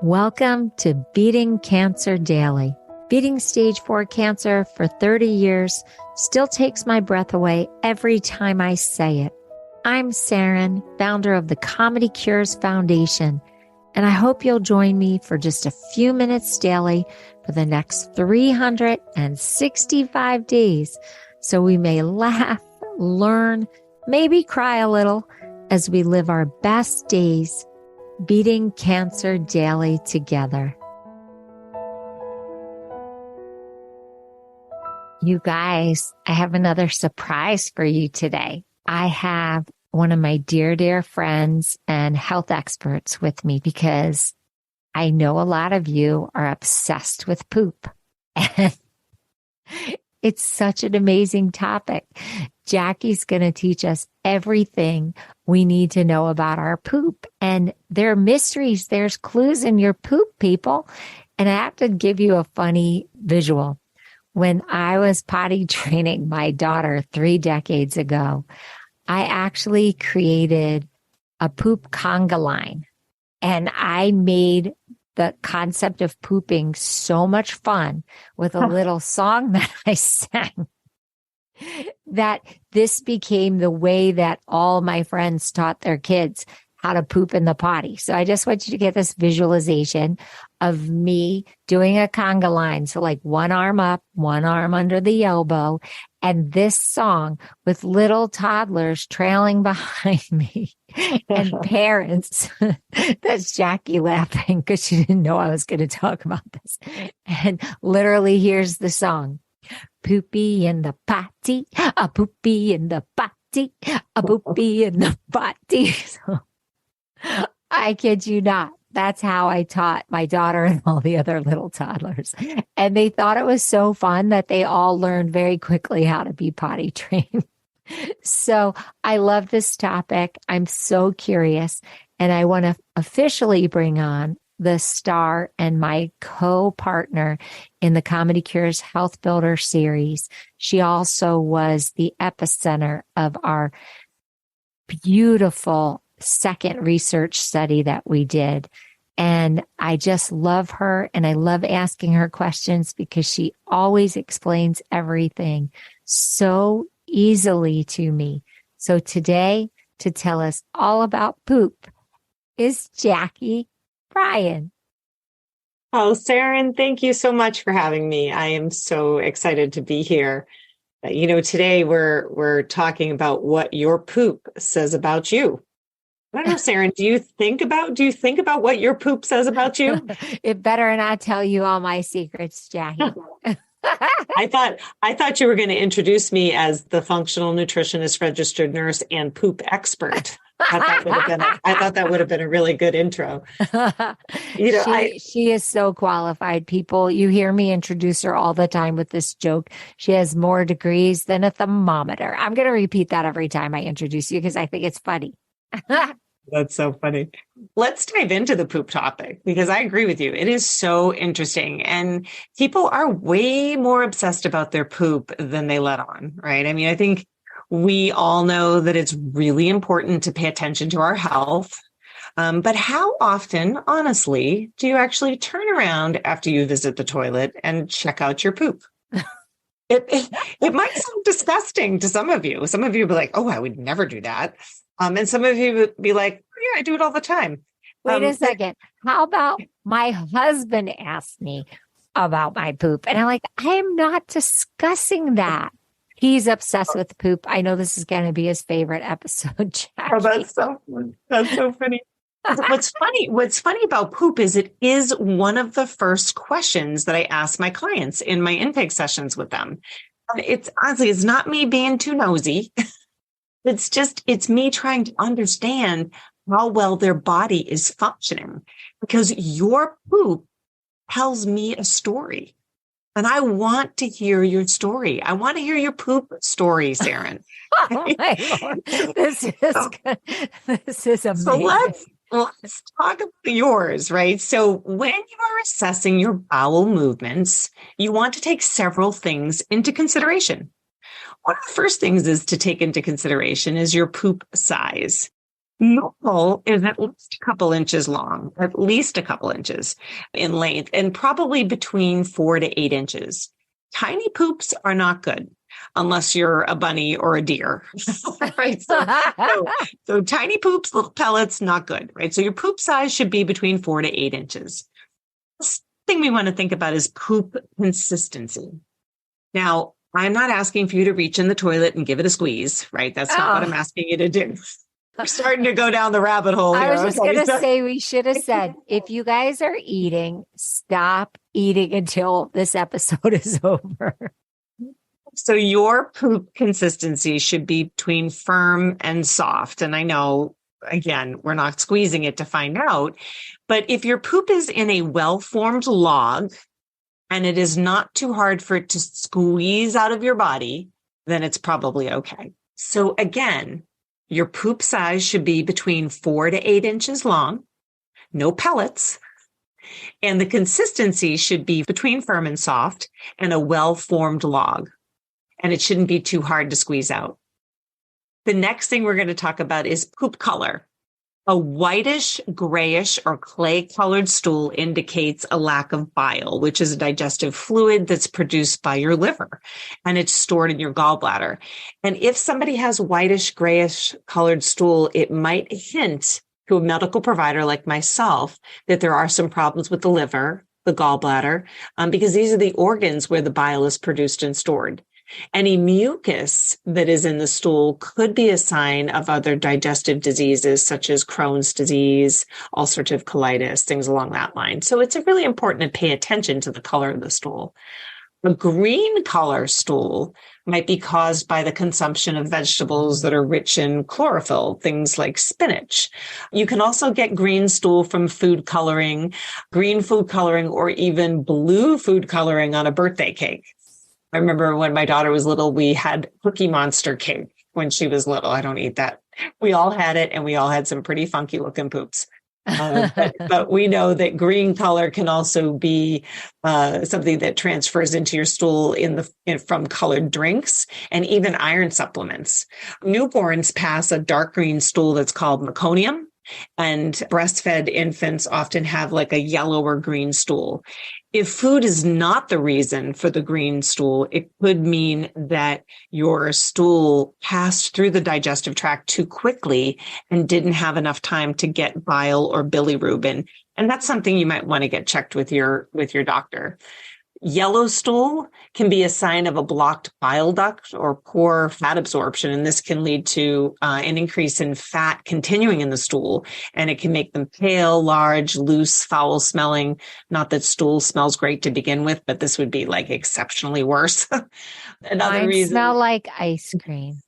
Welcome to Beating Cancer Daily. Beating stage 4 cancer for 30 years still takes my breath away every time I say it. I'm Saranne, founder of the Comedy Cures Foundation, and I hope you'll join me for just a few minutes daily for the next 365 days so we may laugh, learn, maybe cry a little as we live our best days beating cancer daily together. You guys, I have another surprise for you today. I have one of my dear, dear friends and health experts with me because I know a lot of you are obsessed with poop. And it's such an amazing topic. Jackie's going to teach us everything we need to know about our poop. And there are mysteries. There's clues in your poop, people. And I have to give you a funny visual. When I was potty training my daughter 3 decades ago, I actually created a poop conga line. And I made the concept of pooping so much fun with a little song that I sang that this became the way that all my friends taught their kids how to poop in the potty. So I just want you to get this visualization of me doing a conga line. So like one arm up, one arm under the elbow, and this song with little toddlers trailing behind me and parents. That's Jackie laughing because she didn't know I was going to talk about this. And literally, here's the song. Poopy in the potty, a poopy in the potty, a poopy in the potty. So, I kid you not. That's how I taught my daughter and all the other little toddlers. And they thought it was so fun that they all learned very quickly how to be potty trained. So I love this topic. I'm so curious. And I want to officially bring on the star and my co-partner in the Comedy Cures Health Builder series. She also was the epicenter of our beautiful second research study that we did. And I just love her and I love asking her questions because she always explains everything so easily to me. So today, to tell us all about poop is Jackie Bryan. Oh, Saranne, thank you so much for having me. I am so excited to be here. Today we're talking about what your poop says about you. I don't know, Saranne, do you think about what your poop says about you? It better not tell you all my secrets, Jackie. I thought you were going to introduce me as the functional nutritionist, registered nurse, and poop expert. I thought that would have been a really good intro. She is so qualified, people. You hear me introduce her all the time with this joke. She has more degrees than a thermometer. I'm going to repeat that every time I introduce you because I think it's funny. That's so funny. Let's dive into the poop topic because I agree with you. It is so interesting. And people are way more obsessed about their poop than they let on, right? I mean, I think we all know that it's really important to pay attention to our health. But how often, honestly, do you actually turn around after you visit the toilet and check out your poop? It might sound disgusting to some of you. Some of you will be like, oh, I would never do that. And some of you would be like, oh, yeah, I do it all the time. Wait a second. How about my husband asked me about my poop? And I'm like, I am not discussing that. He's obsessed with poop. I know this is going to be his favorite episode, Jackie. Oh, that's so funny. What's funny about poop is it is one of the first questions that I ask my clients in my intake sessions with them. It's not me being too nosy. It's me trying to understand how well their body is functioning because your poop tells me a story and I want to hear your story. I want to hear your poop story, Saranne. Oh my Lord. This is amazing. So let's talk about yours, right? So when you are assessing your bowel movements, you want to take several things into consideration. One of the first things is to take into consideration is your poop size. Normal is at least a couple inches long, at least a couple inches in length, and probably between 4 to 8 inches. Tiny poops are not good unless you're a bunny or a deer, right? So tiny poops, little pellets, not good, right? So your poop size should be between 4 to 8 inches. The thing we want to think about is poop consistency. Now, I'm not asking for you to reach in the toilet and give it a squeeze, right? That's not what I'm asking you to do. We're starting to go down the rabbit hole here. I was just going to say, we should have said, if you guys are eating, stop eating until this episode is over. So your poop consistency should be between firm and soft. And I know, again, we're not squeezing it to find out, but if your poop is in a well-formed log and it is not too hard for it to squeeze out of your body, then it's probably okay. So again, your poop size should be between 4 to 8 inches long, no pellets, and the consistency should be between firm and soft and a well-formed log, and it shouldn't be too hard to squeeze out. The next thing we're going to talk about is poop color. A whitish, grayish, or clay-colored stool indicates a lack of bile, which is a digestive fluid that's produced by your liver, and it's stored in your gallbladder. And if somebody has whitish, grayish colored stool, it might hint to a medical provider like myself that there are some problems with the liver, the gallbladder, because these are the organs where the bile is produced and stored. Any mucus that is in the stool could be a sign of other digestive diseases such as Crohn's disease, ulcerative colitis, things along that line. So it's really important to pay attention to the color of the stool. A green color stool might be caused by the consumption of vegetables that are rich in chlorophyll, things like spinach. You can also get green stool from food coloring, green food coloring, or even blue food coloring on a birthday cake. I remember when my daughter was little, we had Cookie Monster cake when she was little. I don't eat that. We all had it, and we all had some pretty funky looking poops. But we know that green color can also be something that transfers into your stool from colored drinks and even iron supplements. Newborns pass a dark green stool that's called meconium, and breastfed infants often have like a yellow or green stool. If food is not the reason for the green stool, it could mean that your stool passed through the digestive tract too quickly and didn't have enough time to get bile or bilirubin. And that's something you might want to get checked with your doctor. Yellow stool can be a sign of a blocked bile duct or poor fat absorption, and this can lead to an increase in fat continuing in the stool, and it can make them pale, large, loose, foul smelling. Not that stool smells great to begin with, but this would be like exceptionally worse. Another reason smell like ice cream.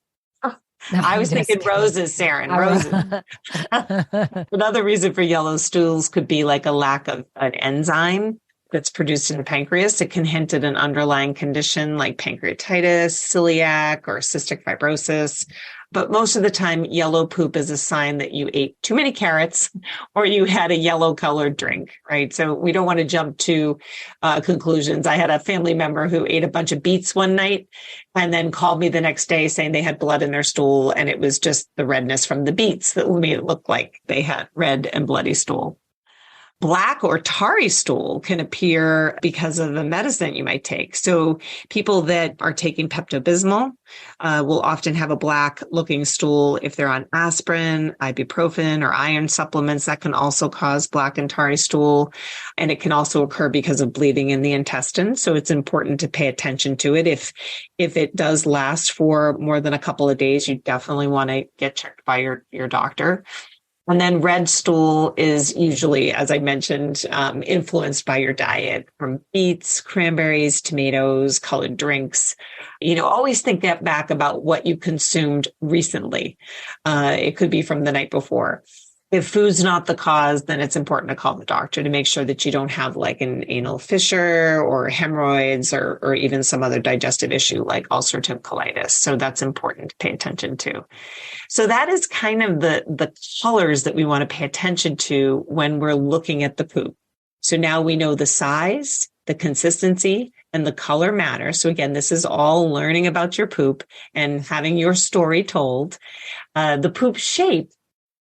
No, I was thinking roses, Saranne, roses. Another reason for yellow stools could be like a lack of an enzyme that's produced in the pancreas. It can hint at an underlying condition like pancreatitis, celiac, or cystic fibrosis. But most of the time, yellow poop is a sign that you ate too many carrots or you had a yellow colored drink, right? So we don't want to jump to conclusions. I had a family member who ate a bunch of beets one night and then called me the next day saying they had blood in their stool, and it was just the redness from the beets that made it look like they had red and bloody stool. Black or tarry stool can appear because of the medicine you might take. So people that are taking Pepto-Bismol will often have a black looking stool. If they're on aspirin, ibuprofen, or iron supplements, that can also cause black and tarry stool. And it can also occur because of bleeding in the intestine. So it's important to pay attention to it. If it does last for more than a couple of days, you definitely want to get checked by your doctor. And then red stool is usually, as I mentioned, influenced by your diet, from beets, cranberries, tomatoes, colored drinks. Always think that back about what you consumed recently. It could be from the night before. If food's not the cause, then it's important to call the doctor to make sure that you don't have like an anal fissure or hemorrhoids or even some other digestive issue like ulcerative colitis. So that's important to pay attention to. So that is kind of the colors that we want to pay attention to when we're looking at the poop. So now we know the size, the consistency, and the color matter. So again, this is all learning about your poop and having your story told. The poop shape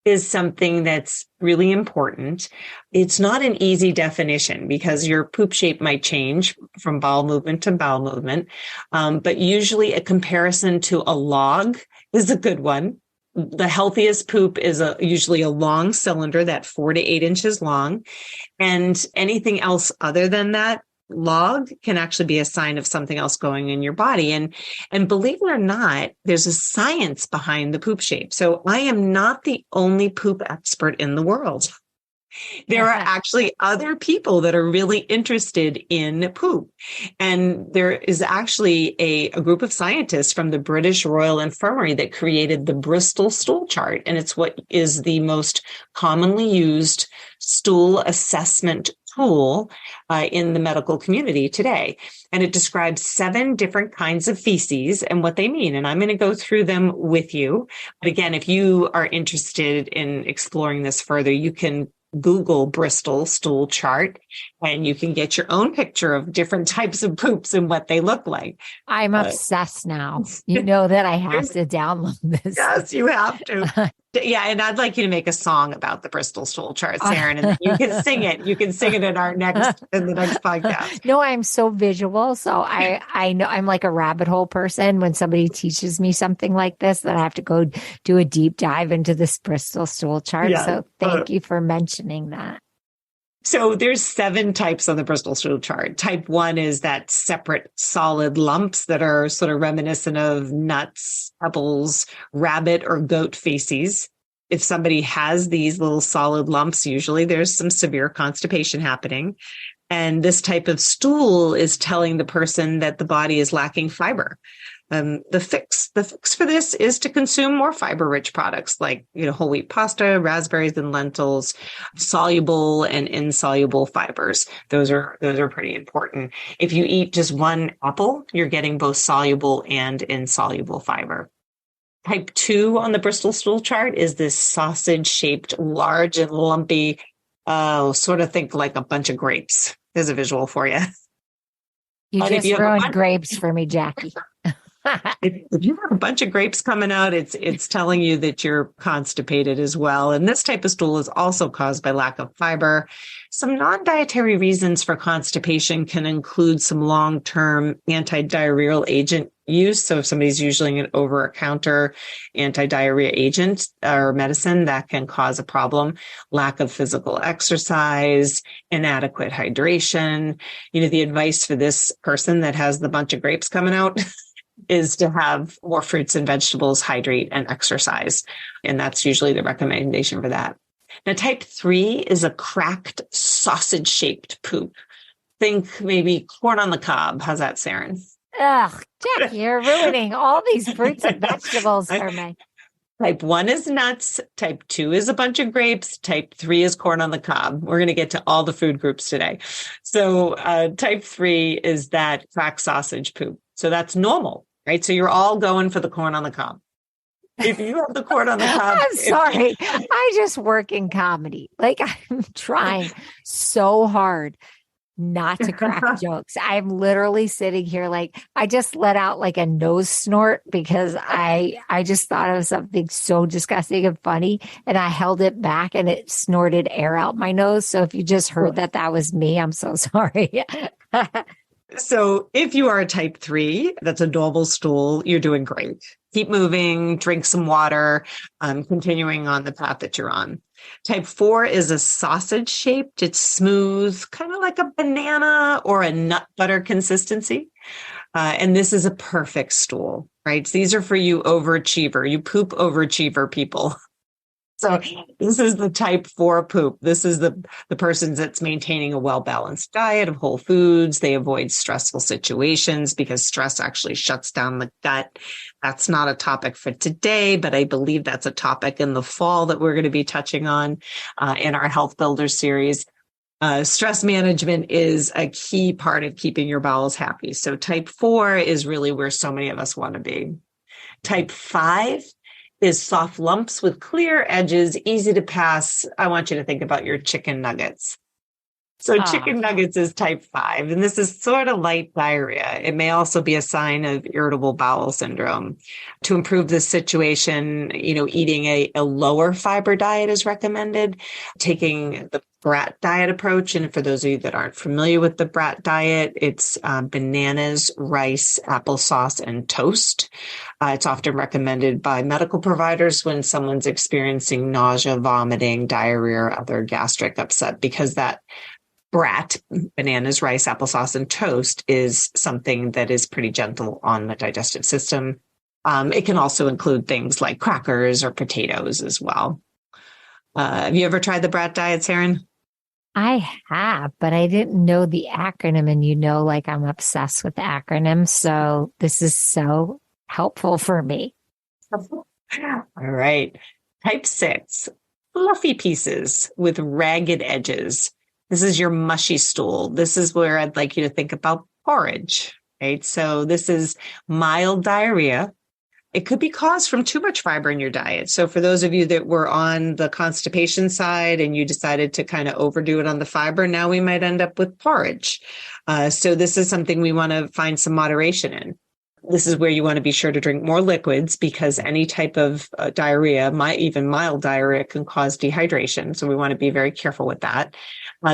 is something that's really important. It's not an easy definition because your poop shape might change from bowel movement to bowel movement. But usually a comparison to a log is a good one. The healthiest poop is usually a long cylinder that 4 to 8 inches long. And anything else other than that log can actually be a sign of something else going in your body. And believe it or not, there's a science behind the poop shape. So I am not the only poop expert in the world. There are actually other people that are really interested in poop. And there is actually a group of scientists from the British Royal Infirmary that created the Bristol stool chart. And it's what is the most commonly used stool assessment tool in the medical community today. And it describes 7 different kinds of feces and what they mean. And I'm going to go through them with you. But again, if you are interested in exploring this further, you can Google Bristol stool chart and you can get your own picture of different types of poops and what they look like. I'm obsessed now. You know that I have to download this. Yes, you have to. Yeah, and I'd like you to make a song about the Bristol stool chart, Saranne, and you can sing it. You can sing it in the next podcast. No, I'm so visual. So I know I'm like a rabbit hole person. When somebody teaches me something like this, that I have to go do a deep dive into this Bristol stool chart. Yeah. So thank you for mentioning that. So there's 7 types on the Bristol stool chart. Type 1 is that separate solid lumps that are sort of reminiscent of nuts, pebbles, rabbit or goat feces. If somebody has these little solid lumps, usually there's some severe constipation happening. And this type of stool is telling the person that the body is lacking fiber. The fix for this is to consume more fiber-rich products like, whole wheat pasta, raspberries and lentils, soluble and insoluble fibers. Those are pretty important. If you eat just one apple, you're getting both soluble and insoluble fiber. Type 2 on the Bristol stool chart is this sausage-shaped, large and lumpy, sort of think like a bunch of grapes. There's a visual for you. You just ruined grapes for me, Jackie. If you have a bunch of grapes coming out, it's telling you that you're constipated as well. And this type of stool is also caused by lack of fiber. Some non-dietary reasons for constipation can include some long-term anti-diarrheal agent use. So if somebody's using an over-the-counter anti-diarrhea agent or medicine, that can cause a problem. Lack of physical exercise, inadequate hydration. The advice for this person that has the bunch of grapes coming out is to have more fruits and vegetables, hydrate, and exercise. And that's usually the recommendation for that. Now, type 3 is a cracked sausage-shaped poop. Think maybe corn on the cob. How's that, Saranne? Ugh, Jack, you're ruining all these fruits and vegetables for me. Type 1 is nuts. Type 2 is a bunch of grapes. Type 3 is corn on the cob. We're going to get to all the food groups today. So type 3 is that cracked sausage poop. So that's normal, right? So you're all going for the corn on the cob. If you have the corn on the cob. I'm sorry. I just work in comedy. Like I'm trying so hard not to crack jokes. I'm literally sitting here like I just let out like a nose snort because I just thought of something so disgusting and funny and I held it back and it snorted air out my nose. So if you just heard that was me, I'm so sorry. So if you are a type 3, that's a normal stool, you're doing great. Keep moving, drink some water, continuing on the path that you're on. Type 4 is a sausage shaped. It's smooth, kind of like a banana or a nut butter consistency. And this is a perfect stool, right? So these are for you overachiever, you poop overachiever people. So this is the type 4 poop. This is the person that's maintaining a well-balanced diet of whole foods. They avoid stressful situations because stress actually shuts down the gut. That's not a topic for today, but I believe that's a topic in the fall that we're going to be touching on in our Health Builders series. Stress management is a key part of keeping your bowels happy. So type 4 is really where so many of us want to be. Type 5 is soft lumps with clear edges, easy to pass. I want you to think about your chicken nuggets. So Ah, chicken nuggets is type 5, and this is sort of light diarrhea. It may also be a sign of irritable bowel syndrome. To improve this situation, eating a lower fiber diet is recommended, taking the brat diet approach. And for those of you that aren't familiar with the brat diet, it's bananas, rice, applesauce, and toast. It's often recommended by medical providers when someone's experiencing nausea, vomiting, diarrhea, or other gastric upset, because that brat, bananas, rice, applesauce, and toast, is something that is pretty gentle on the digestive system. It can also include things like crackers or potatoes as well. Have you ever tried the brat diet, Saranne? I have, but I didn't know the acronym. And like I'm obsessed with acronyms. So this is so helpful for me. All right. Type 6, fluffy pieces with ragged edges. This is your mushy stool. This is where I'd like you to think about porridge, right? So this is mild diarrhea. It could be caused from too much fiber in your diet. So for those of you that were on the constipation side and you decided to kind of overdo it on the fiber, now we might end up with porridge. So this is something we want to find some moderation in. This is where you want to be sure to drink more liquids, because any type of diarrhea, even mild diarrhea, can cause dehydration. So we want to be very careful with that.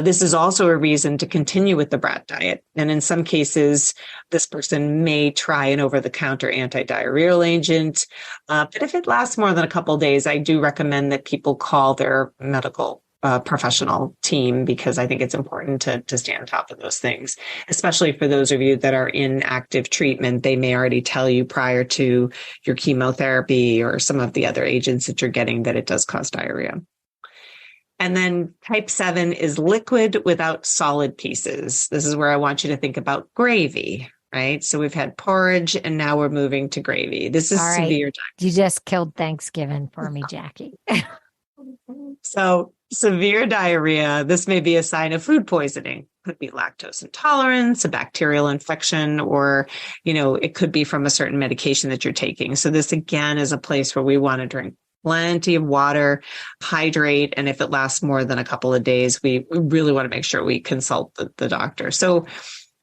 This is also a reason to continue with the brat diet. And in some cases, this person may try an over-the-counter anti-diarrheal agent. But if it lasts more than a couple of days, I do recommend that people call their medical professional team, because I think it's important to stay on top of those things, especially for those of you that are in active treatment. They may already tell you prior to your chemotherapy or some of the other agents that you're getting that it does cause diarrhea. And then type 7 is liquid without solid pieces. This is where I want you to think about gravy, right? So we've had porridge and now we're moving to gravy. This is All right. severe. You just killed Thanksgiving for me, Jackie. So severe diarrhea, this may be a sign of food poisoning. Could be lactose intolerance, a bacterial infection, or, it could be from a certain medication that you're taking. So this again is a place where we want to drink plenty of water, hydrate. And if it lasts more than a couple of days, we really want to make sure we consult the doctor. So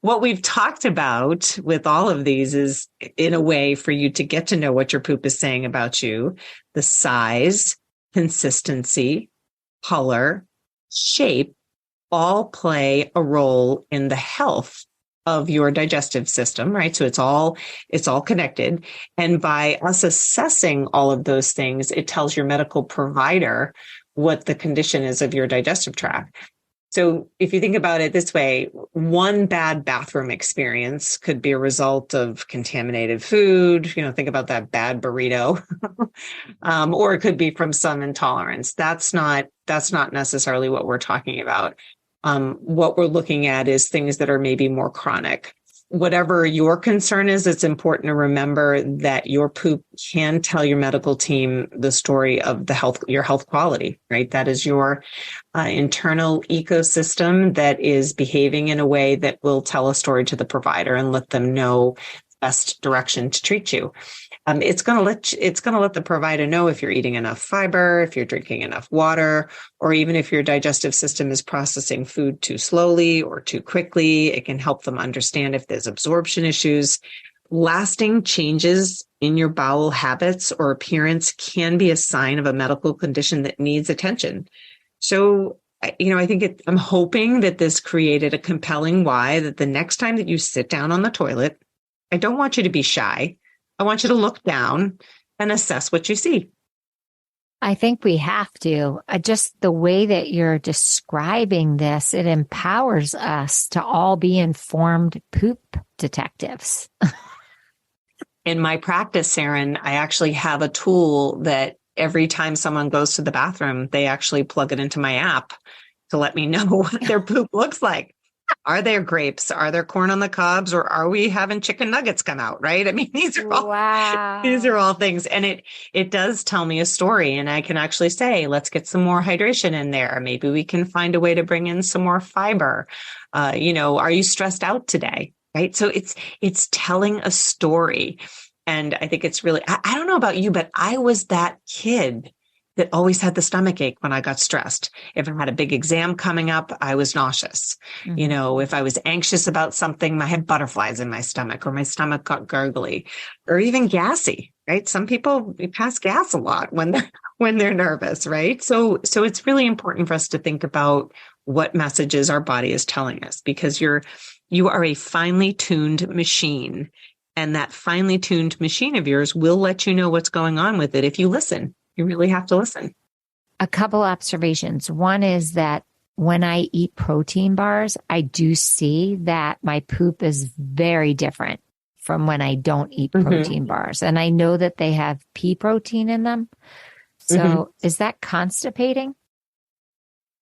what we've talked about with all of these is, in a way, for you to get to know what your poop is saying about you: the size, consistency, color, shape, all play a role in the health of your digestive system, right? So it's all connected. And by us assessing all of those things, it tells your medical provider what the condition is of your digestive tract. So if you think about it this way, one bad bathroom experience could be a result of contaminated food. Think about that bad burrito, or it could be from some intolerance. That's not necessarily what we're talking about. What we're looking at is things that are maybe more chronic. Whatever your concern is, it's important to remember that your poop can tell your medical team the story of your health quality, right? That is your internal ecosystem that is behaving in a way that will tell a story to the provider and let them know best direction to treat you. It's going to let the provider know if you're eating enough fiber, if you're drinking enough water, or even if your digestive system is processing food too slowly or too quickly. It can help them understand if there's absorption issues. Lasting changes in your bowel habits or appearance can be a sign of a medical condition that needs attention. So, I'm hoping that this created a compelling why, that the next time that you sit down on the toilet, I don't want you to be shy. I want you to look down and assess what you see. I think we have to. Just the way that you're describing this, it empowers us to all be informed poop detectives. In my practice, Saranne, I actually have a tool that every time someone goes to the bathroom, they actually plug it into my app to let me know what their poop looks like. Are there grapes? Are there corn on the cobs? Or are we having chicken nuggets come out? Right? I mean, these are all things. And it does tell me a story. And I can actually say, let's get some more hydration in there. Maybe we can find a way to bring in some more fiber. Are you stressed out today? Right? So it's telling a story. And I think it's really, I don't know about you, but I was that kid that always had the stomach ache when I got stressed. If I had a big exam coming up, I was nauseous. Mm-hmm. If I was anxious about something, I had butterflies in my stomach, or my stomach got gurgly, or even gassy, right? Some people pass gas a lot when they're nervous, right? So it's really important for us to think about what messages our body is telling us, because you are a finely tuned machine, and that finely tuned machine of yours will let you know what's going on with it if you listen. You really have to listen. A couple observations. One is that when I eat protein bars, I do see that my poop is very different from when I don't eat protein bars. And I know that they have pea protein in them. So is that constipating?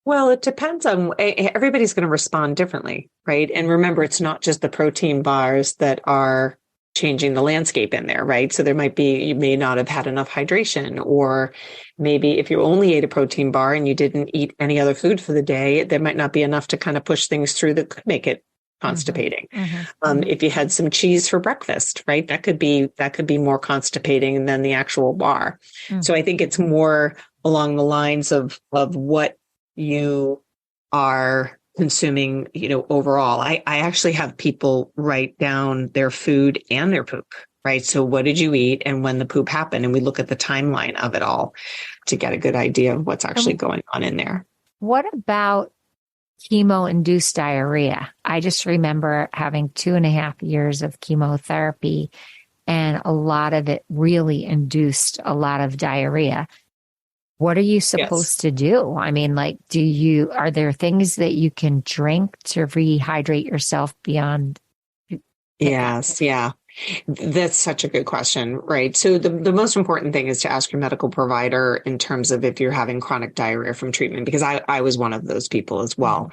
Well, it depends on, everybody's going to respond differently, right? And remember, it's not just the protein bars that are changing the landscape in there, right? So you may not have had enough hydration, or maybe if you only ate a protein bar and you didn't eat any other food for the day, there might not be enough to kind of push things through that could make it constipating. If you had some cheese for breakfast, right? That could be more constipating than the actual bar. So I think it's more along the lines of what you are consuming, overall. I actually have people write down their food and their poop, right? So what did you eat and when the poop happened? And we look at the timeline of it all to get a good idea of what's actually going on in there. What about chemo-induced diarrhea? I just remember having 2.5 years of chemotherapy, and a lot of it really induced a lot of diarrhea. What are you supposed to do? I mean, are there things that you can drink to rehydrate yourself beyond? Yes. Yeah. That's such a good question, right? So the most important thing is to ask your medical provider in terms of if you're having chronic diarrhea from treatment, because I was one of those people as well.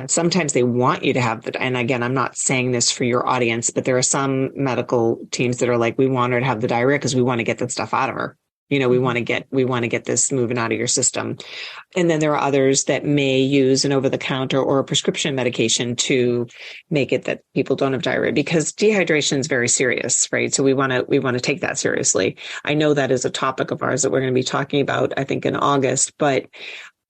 Sometimes they want you to have and again, I'm not saying this for your audience, but there are some medical teams that are like, we want her to have the diarrhea because we want to get that stuff out of her. We want to get this moving out of your system. And then there are others that may use an over-the-counter or a prescription medication to make it that people don't have diarrhea, because dehydration is very serious, right? So we want to take that seriously. I know that is a topic of ours that we're going to be talking about, I think, in August, but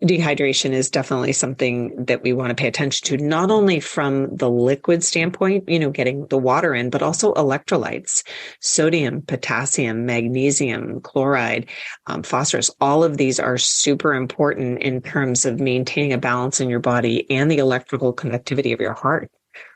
dehydration is definitely something that we want to pay attention to, not only from the liquid standpoint, getting the water in, but also electrolytes, sodium, potassium, magnesium, chloride, phosphorus. All of these are super important in terms of maintaining a balance in your body and the electrical conductivity of your heart.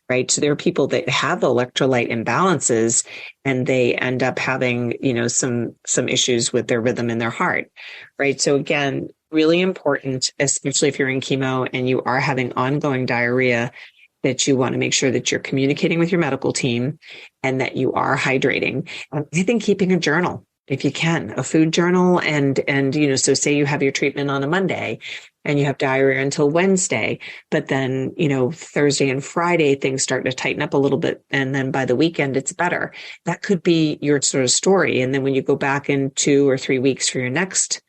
Right. So there are people that have electrolyte imbalances and they end up having, some issues with their rhythm in their heart. Right. So again, really important, especially if you're in chemo and you are having ongoing diarrhea, that you want to make sure that you're communicating with your medical team and that you are hydrating. I think keeping a journal, if you can, a food journal, and so say you have your treatment on a Monday and you have diarrhea until Wednesday, but then, Thursday and Friday, things start to tighten up a little bit. And then by the weekend, it's better. That could be your sort of story. And then when you go back in 2 or 3 weeks for your next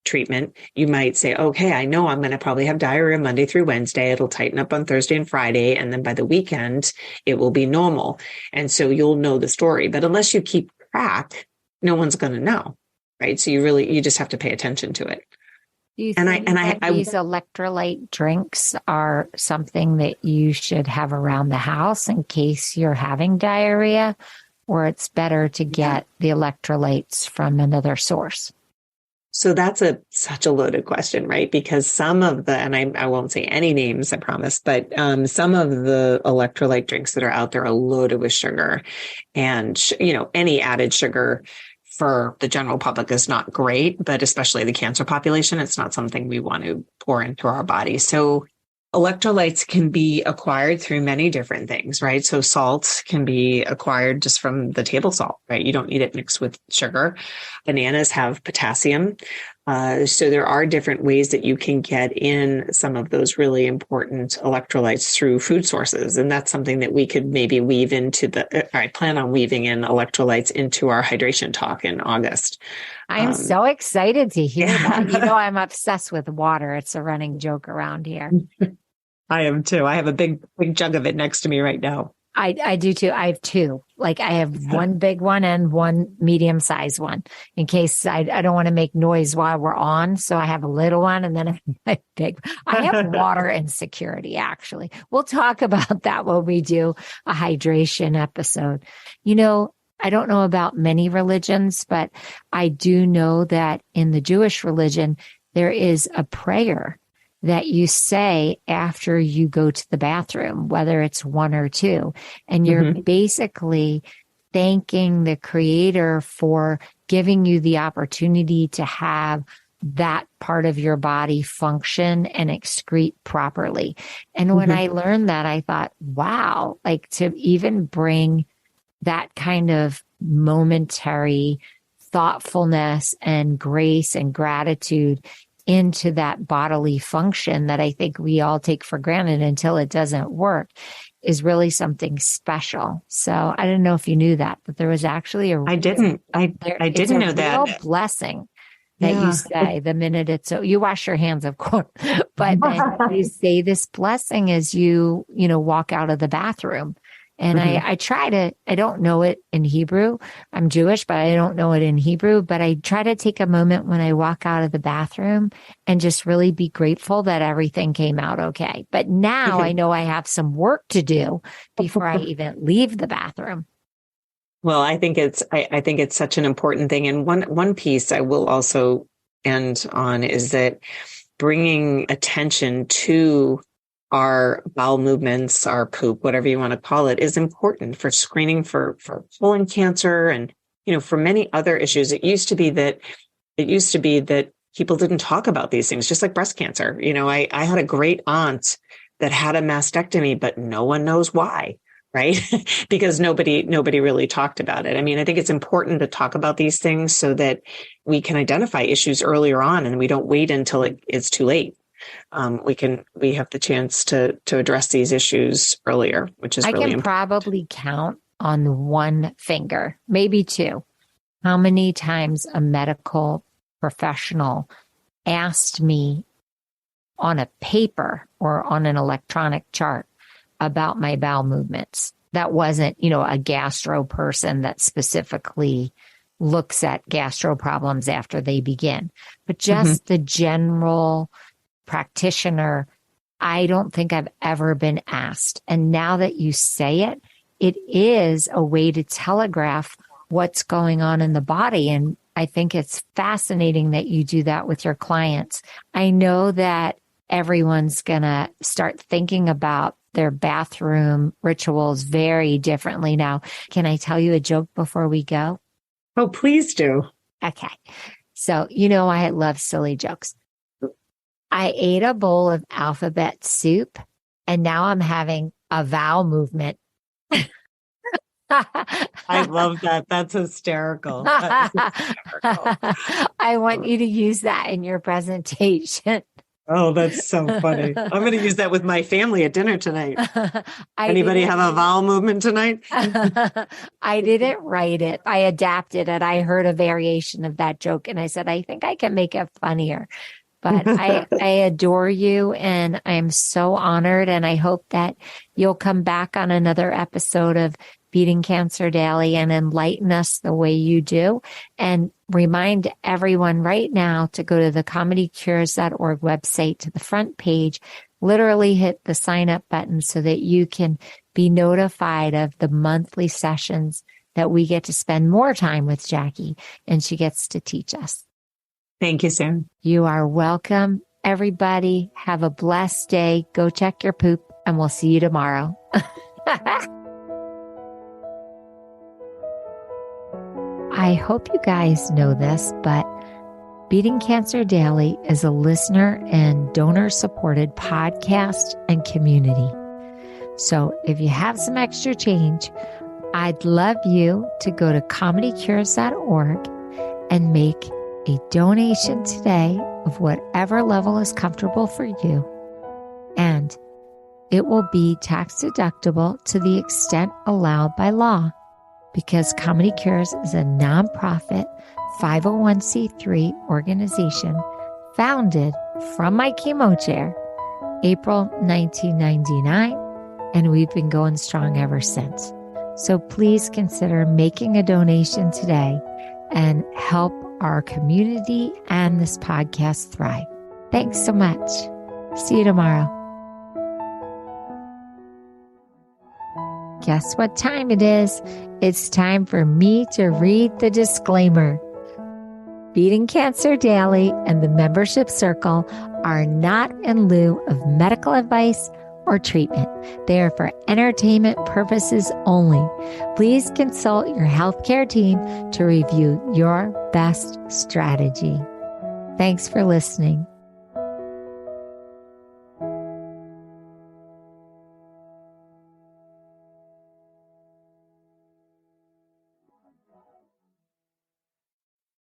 treatment, you might say, okay, I know I'm going to probably have diarrhea Monday through Wednesday. It'll tighten up on Thursday and Friday. And then by the weekend, it will be normal. And so you'll know the story. But unless you keep track, no one's going to know. Right. So you just have to pay attention to it. Do you think these electrolyte drinks are something that you should have around the house in case you're having diarrhea, or it's better to get the electrolytes from another source? So that's such a loaded question, right? Because some of and I won't say any names, I promise, but some of the electrolyte drinks that are out there are loaded with sugar, and any added sugar for the general public is not great, but especially the cancer population, it's not something we want to pour into our body. So electrolytes can be acquired through many different things, right? So salt can be acquired just from the table salt, right? You don't need it mixed with sugar. Bananas have potassium. So there are different ways that you can get in some of those really important electrolytes through food sources. And that's something that we could maybe weave into I plan on weaving in electrolytes into our hydration talk in August. I am so excited to hear that. I'm obsessed with water. It's a running joke around here. I am too. I have a big jug of it next to me right now. I do too. I have 2. Like I have one big one and one medium sized one in case I don't want to make noise while we're on. So I have a little one and then a big, I have water insecurity, actually. We'll talk about that when we do a hydration episode. I don't know about many religions, but I do know that in the Jewish religion, there is a prayer that you say after you go to the bathroom, whether it's one or two, and you're basically thanking the creator for giving you the opportunity to have that part of your body function and excrete properly. And when I learned that, I thought, wow, like to even bring that kind of momentary thoughtfulness and grace and gratitude into that bodily function that I think we all take for granted until it doesn't work is really something special. So I don't know if you knew that, but there was actually I didn't know that. It's a real blessing that you say the minute it's so you wash your hands, of course, but then you say this blessing as you walk out of the bathroom. And I don't know it in Hebrew. I'm Jewish, but I don't know it in Hebrew. But I try to take a moment when I walk out of the bathroom and just really be grateful that everything came out okay. But now I know I have some work to do before I even leave the bathroom. Well, I think it's such an important thing. And one piece I will also end on is that bringing attention to our bowel movements, our poop, whatever you want to call it, is important for screening for colon cancer and, for many other issues. It used to be that people didn't talk about these things, just like breast cancer. I had a great aunt that had a mastectomy, but no one knows why, right? Because nobody really talked about it. I mean, I think it's important to talk about these things so that we can identify issues earlier on and we don't wait until it's too late. We have the chance to address these issues earlier, which is really important. I can probably count on one finger, maybe two, how many times a medical professional asked me on a paper or on an electronic chart about my bowel movements. That wasn't, a gastro person that specifically looks at gastro problems after they begin, but just the general practitioner. I don't think I've ever been asked. And now that you say it, it is a way to telegraph what's going on in the body. And I think it's fascinating that you do that with your clients. I know that everyone's going to start thinking about their bathroom rituals very differently now. Can I tell you a joke before we go? Oh, please do. Okay. So, I love silly jokes. I ate a bowl of alphabet soup and now I'm having a vowel movement. I love that. That's hysterical. I want you to use that in your presentation. Oh, that's so funny. I'm going to use that with my family at dinner tonight. Anybody have a vowel movement tonight? I didn't write it. I adapted it. I heard a variation of that joke and I said, I think I can make it funnier. But I adore you and I'm so honored. And I hope that you'll come back on another episode of Beating Cancer Daily and enlighten us the way you do. And remind everyone right now to go to the comedycures.org website, to the front page, literally hit the sign up button so that you can be notified of the monthly sessions that we get to spend more time with Jackie and she gets to teach us. Thank you, Sam. You are welcome. Everybody, have a blessed day. Go check your poop, and we'll see you tomorrow. I hope you guys know this, but Beating Cancer Daily is a listener and donor-supported podcast and community. So if you have some extra change, I'd love you to go to comedycures.org and make a donation today of whatever level is comfortable for you. And it will be tax deductible to the extent allowed by law, because Comedy Cures is a nonprofit 501c3 organization founded from my chemo chair, April 1999, and we've been going strong ever since. So please consider making a donation today and help our community and this podcast thrive. Thanks so much. See you tomorrow. Guess what time it is? It's time for me to read the disclaimer. Beating Cancer Daily and the Membership Circle are not in lieu of medical advice or treatment. They are for entertainment purposes only. Please consult your healthcare team to review your best strategy. Thanks for listening.